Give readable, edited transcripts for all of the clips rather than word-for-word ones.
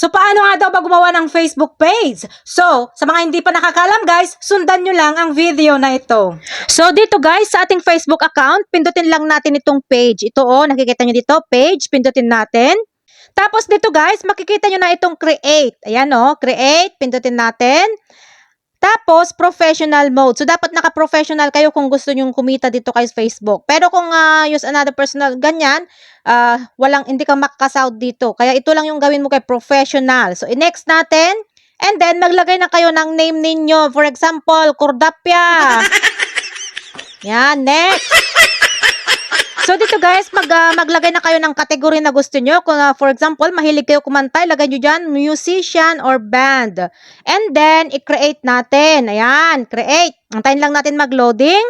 So, paano nga daw ba gumawa ng Facebook page? So, sa mga hindi pa nakakalam guys, sundan nyo lang ang video na ito. So, dito guys, sa ating Facebook account, pindutin lang natin itong page. Ito nakikita nyo dito, page, pindutin natin. Tapos dito guys, makikita nyo na itong create. Ayan create, pindutin natin. Tapos, professional mode. So, dapat naka-professional kayo kung gusto nyong kumita dito kay Facebook. Pero kung use another personal, ganyan, hindi ka makakasahod dito. Kaya ito lang yung gawin mo kay professional. So, i-next natin. And then, maglagay na kayo ng name ninyo. For example, Cordapia. Yan, next. So, dito guys, maglagay na kayo ng category na gusto nyo. Kung, for example, mahilig kayo kumanta, ilagay nyo dyan, musician or band. And then, i-create natin. Ayan, create. Antayin lang natin mag-loading.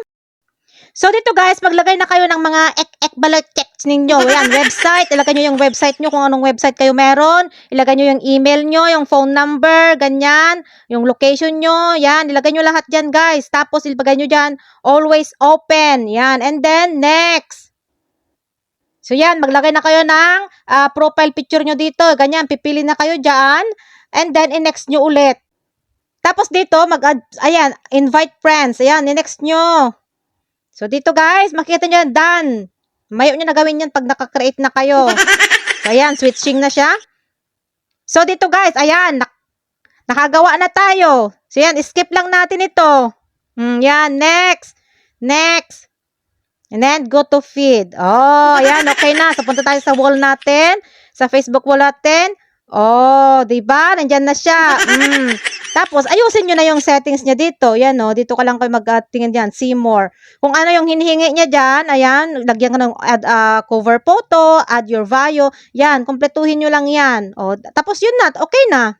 So, dito guys, maglagay na kayo ng mga ek-balot text ninyo. Ayan, website. Ilagay nyo yung website nyo kung anong website kayo meron. Ilagay nyo yung email nyo, yung phone number, ganyan. Yung location nyo, yan. Ilagay nyo lahat dyan guys. Tapos, ilagay nyo dyan, always open. Yan. And then, next. So, yan, maglagay na kayo ng profile picture nyo dito. Ganyan, pipili na kayo dyan. And then, i-next nyo ulit. Tapos dito, ayan, invite friends. Ayan, i-next nyo. So, dito guys, makita nyo, done. Mayo nyo na gawin yan pag nakakreate na kayo. So, ayan, switching na siya. So, dito guys, ayan, nakagawa na tayo. So, yan, skip lang natin ito. Yan, next. Next. And then, go to feed. Oh, ayan, okay na. So, punta tayo sa wall natin. Sa Facebook wall natin. Oh, diba? Nandyan na siya. Tapos, ayusin nyo na yung settings niya dito. Yan, dito ka lang kayo mag-tingin dyan. See more. Kung ano yung hinihingi niya dyan, ayan, lagyan ka ng add cover photo, add your bio. Yan, kumpletuhin nyo lang yan. Oh, tapos yun na, okay na.